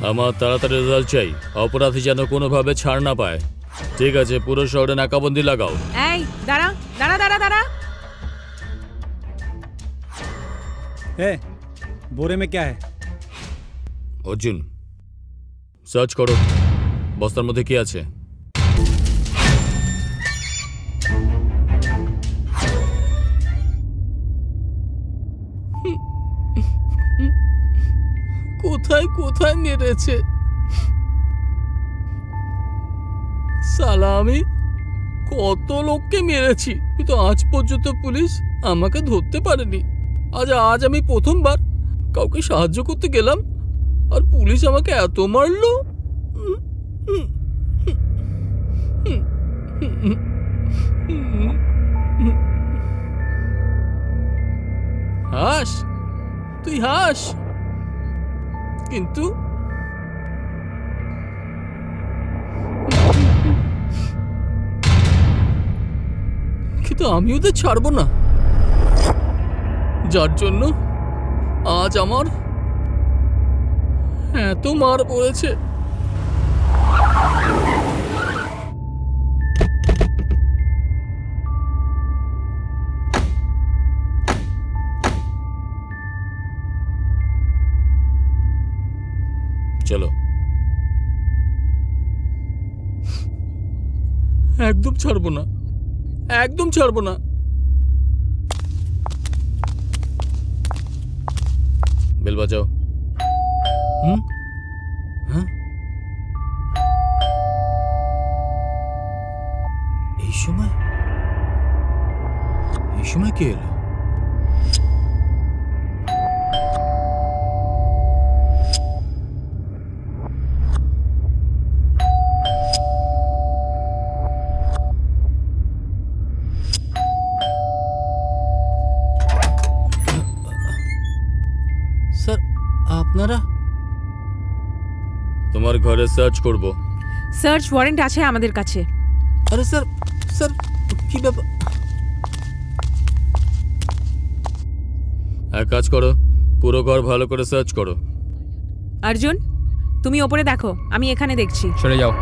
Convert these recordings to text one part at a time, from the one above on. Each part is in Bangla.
আমার তাড়াতাড়ি রেজাল্ট চাই, অপরাধী যেন কোনোভাবে ছাড় না পায়। ঠিক আছে, পুরো শহরে নাকাবন্দি লাগাও। এই দাঁড়া দাঁড়া দাঁড়া দাঁড়া। बोरे में क्या है? অর্জুন, সার্চ করো বস্তার মধ্যে কি আছে। কোথায় কোথায় মেরেছে শালা, আমি কত লোককে মেরেছি কিন্তু আজ পর্যন্ত পুলিশ আমাকে ধরতে পারেনি। আজ আমি প্রথমবার কাউকে সাহায্য করতে গেলাম আর পুলিশ আমাকে এত মারলো। হাস, তুই হাস, কিন্তু আমি ওদের ছাড়বো না, যার জন্য আজ আমার এত মার পড়েছে। চলো, একদম ছাড়বো না, একদম ছাড়বো না। বেল বাজাও। হ্যাঁ, এই সময় কে এলো? স্যার, আপনারা? তোমার ঘরে সার্চ করব। সার্চ ওয়ারেন্ট আছে আমাদের কাছে। আরে স্যার, স্যার কি ব্যাপার? এক কাজ করো, পুরো ঘর ভালো করে সার্চ করো। অর্জুন, তুমি ওপরে দেখো, আমি এখানে দেখছি। চলে যাও।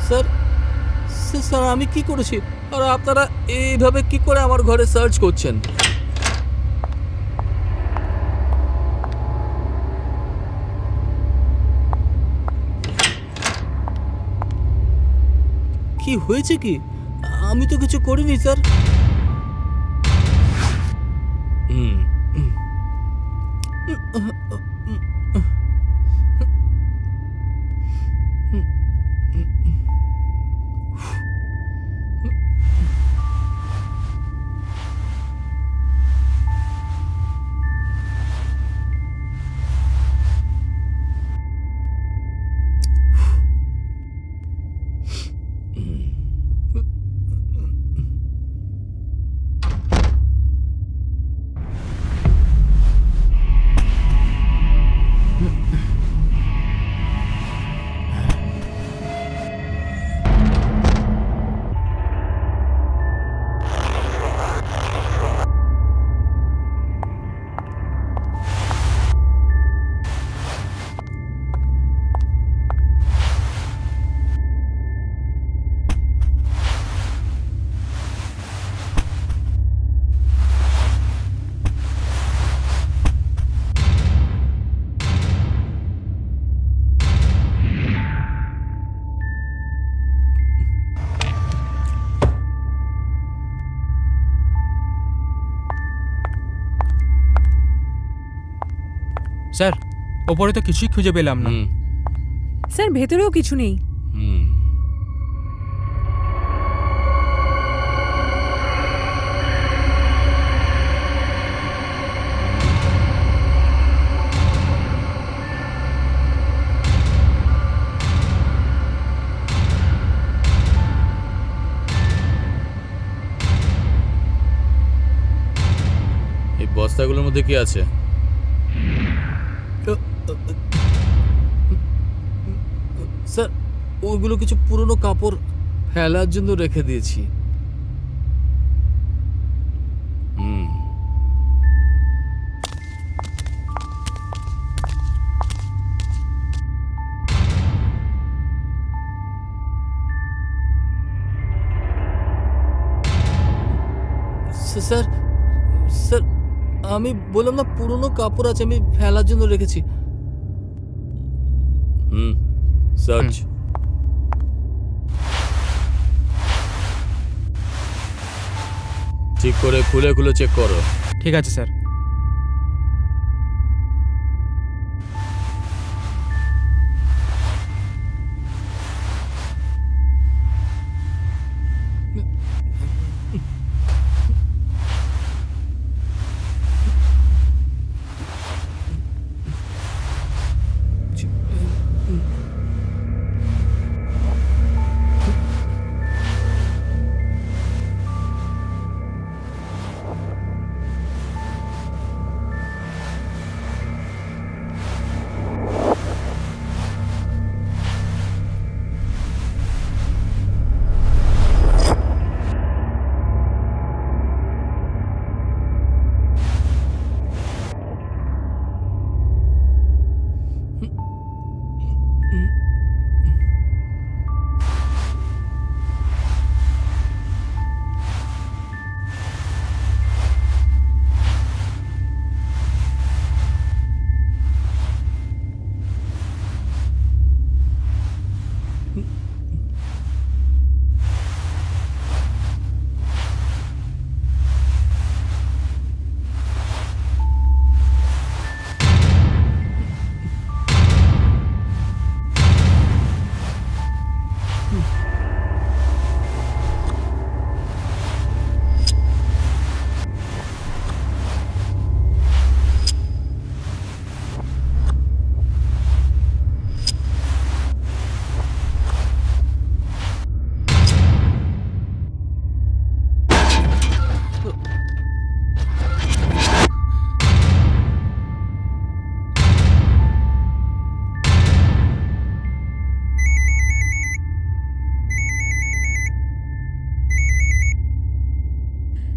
স্যার, স্যার আমি কি করেছি আর আপনারা এইভাবে কি করে আমার ঘরে সার্চ করছেন? কি হয়েছে কি? আমি তো কিছু করিনি স্যার। স্যার, ওপরে তো কিছুই খুঁজে পেলাম না। স্যার, ভেতরেও কিছু নেই। এই বস্তাগুলোর মধ্যে কি আছে? স্যার, ওইগুলো কিছু পুরনো কাপড় ফেলার জন্য রেখে দিয়েছি। স্যার স্যার আমি বললাম না পুরনো কাপড় আছে, আমি ফেলার জন্য রেখেছি। সার্চ। ঠিক করে খুলে খুলে চেক করো। ঠিক আছে স্যার।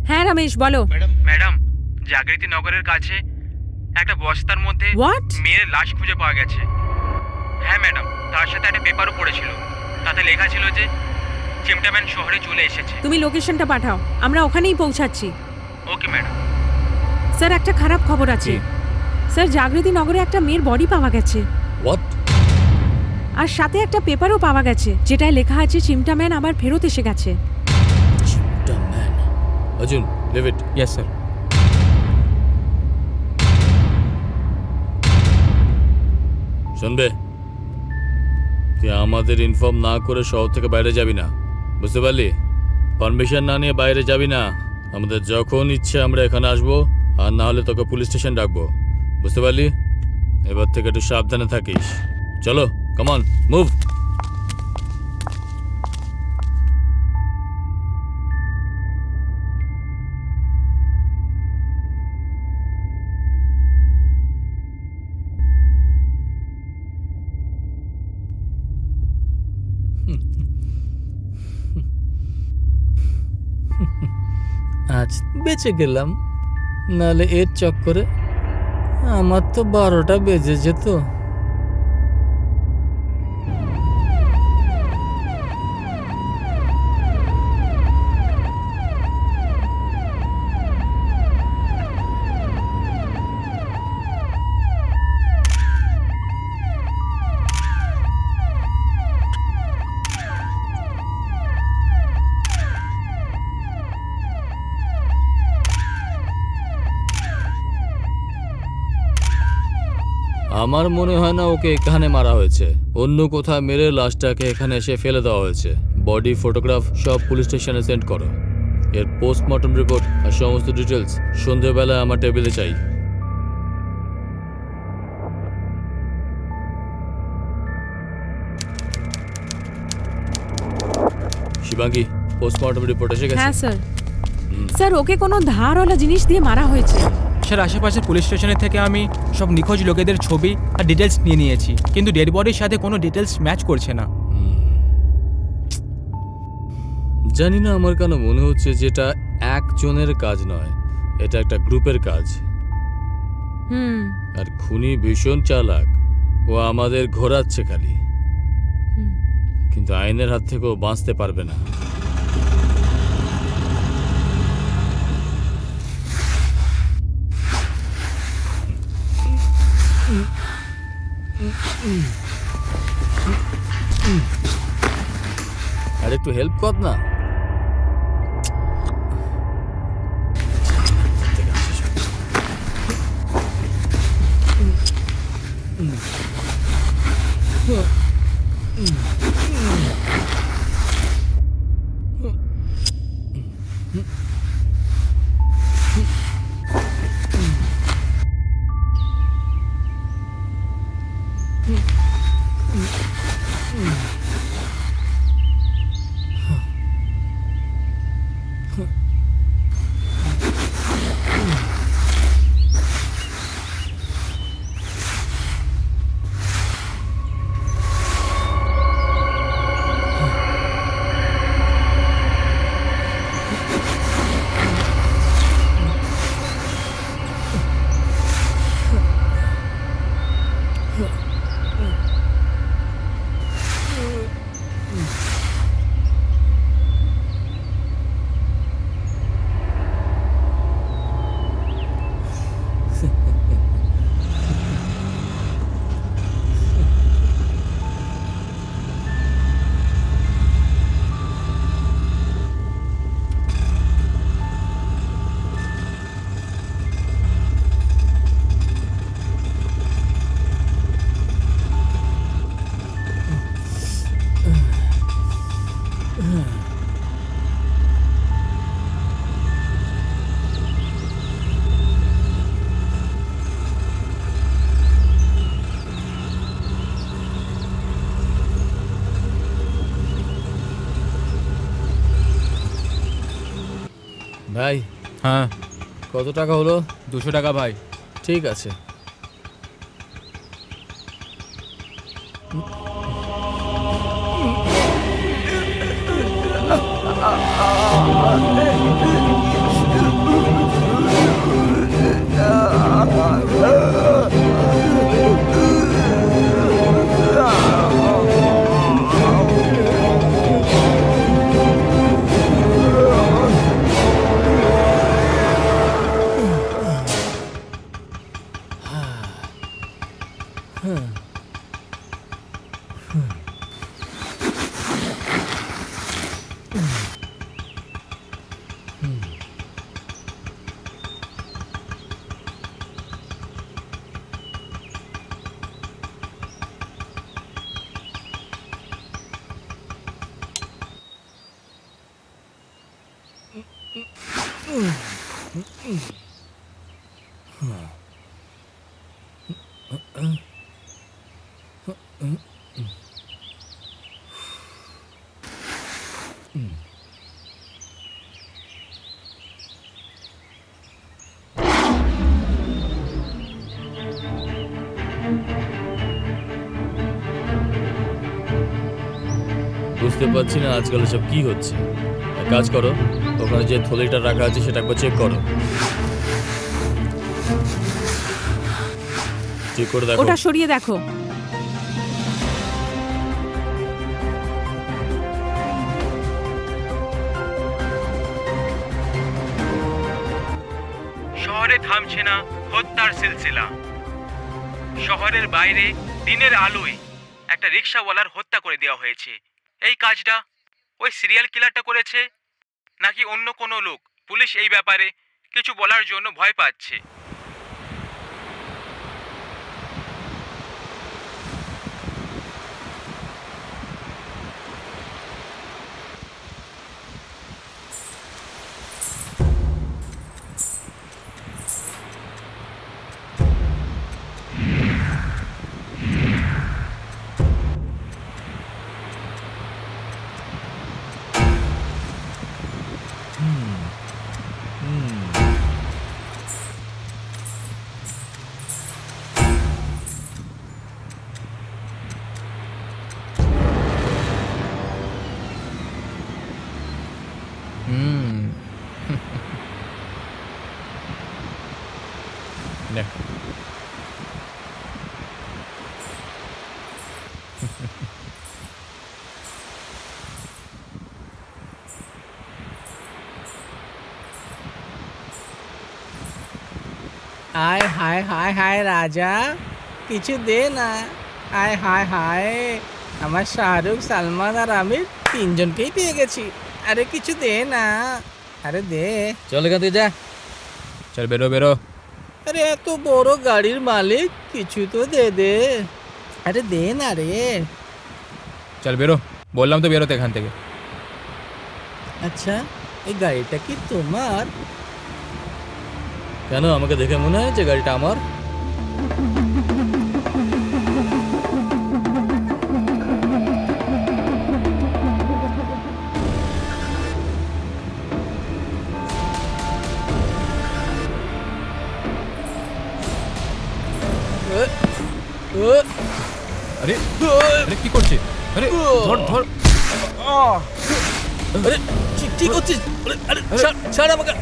হ্যাঁ রমেশ, বলো। ম্যাডাম, জাগৃতি নগরের কাছে একটা বস্তার মধ্যে হোয়াট? মেয়ের লাশ খুঁজে পাওয়া গেছে। হ্যাঁ ম্যাডাম, তার সাথে একটা পেপারও পড়েছিল, তাতে লেখা ছিল যে চিমটাম্যান শহরে চলে এসেছে। তুমি লোকেশনটা পাঠাও, আমরা ওখানেই পৌঁছাচ্ছি। Okay madam. স্যার, একটা খারাপ খবর আছে। স্যার, জাগৃতি নগরে একটা মেয়ের বডি পাওয়া গেছে। হোয়াট? আর সাথে একটা পেপারও পাওয়া গেছে, যেটায় লেখা আছে চিমটাম্যান আবার ফেরত এসে গেছে। চিমটাম্যান। Arjun, leave it. Yes sir. শুনবে, তুই আমাদের ইনফর্ম না করে শহর থেকে বাইরে যাবি না, বুঝতে পারলি? পারমিশন না নিয়ে বাইরে যাবি না। আমাদের যখন ইচ্ছে আমরা এখানে আসবো, আর না হলে তোকে পুলিশ স্টেশন ডাকবো, বুঝতে পারলি? এবার থেকে একটু সাবধানে থাকিস। চলো, কাম অন, মুভ। আজ বেঁচে গেলাম, নাহলে এর চক্করে আমার তো 12টা বেজে যেত। আমার মনে হয় না ওকে এখানে মারা হয়েছে, অন্য কোথাও মেরে লাশটাকে এখানে এসে ফেলে দেওয়া হয়েছে। বডি ফটোগ্রাফ সব পুলিশ স্টেশনে সেন্ড করো। এর পোস্টমর্টম রিপোর্ট আর সমস্ত ডিটেলস সন্ধ্যেবেলায় আমার টেবিলে চাই। শিবাঙ্গী, পোস্টমর্টম রিপোর্ট এসে গেছে? হ্যাঁ স্যার। স্যার, ওকে কোনো ধারওয়ালা জিনিস দিয়ে মারা হয়েছে। স্যার, আশেপাশের পুলিশ স্টেশনের থেকে আমি সব নিখোঁজ লোকেদের ছবি আর ডিটেলস নিয়ে নিয়েছি, কিন্তু ডেড বডির সাথে কোনো ডিটেলস ম্যাচ করছে না। জানি না আমার কেন মনে হচ্ছে যেটা একজনের কাজ নয়, এটা একটা গ্রুপের কাজ। হুম। আর খুনি ভীষণ চালাক, ও আমাদের ঘোরাচ্ছে খালি, হুম। কিন্তু আইনের হাত থেকেও বাঁচতে পারবে না। আর একটু হেল্প কর না। ভাই, হ্যাঁ, কত টাকা হলো? 200 টাকা ভাই। ঠিক আছে। বুঝতে পারছি না আজকাল সব কি হচ্ছে। এক কাজ করো, ওখানে যে থলিটা রাখা আছে সেটা একবার চেক করো। চেক করে দেখো। ওটা সরিয়ে দেখো। শহরে থামছে না হত্যার সিলসিলা। শহরের বাইরে দিনের আলোয় একটা রিক্সাওয়ালার হত্যা করে দেওয়া হয়েছে। এই কাজটা ওই সিরিয়াল কিলারটা করেছে নাকি অন্য কোনো লোক, পুলিশ এই ব্যাপারে কিছু বলার জন্য ভয় পাচ্ছে। নে। আয় হায় হায় হায় রাজা, কিছু দে না। আয় হায় হায়, আমার শাহরুখ, সালমান আর আমির তিনজনকেই পেয়ে গেছি। আরে কিছু দে না, আরে দে। চল এখান থেকে যা। চল বেরো বেরো। আরে এত বড় গাড়ির মালিক, কিছু তো দে দে। আরে দে না রে। চল বেরো, বললাম তো বেরোতে এখান থেকে। আচ্ছা, এই গাড়িটা কি তোমার? কেন, আমাকে দেখে মনে হয় যে গাড়িটা আমার? আরে আরে কি করছিস? আরে ধর ধর। আরে ঠিক করছিস? আরে ছাড় আমাকে।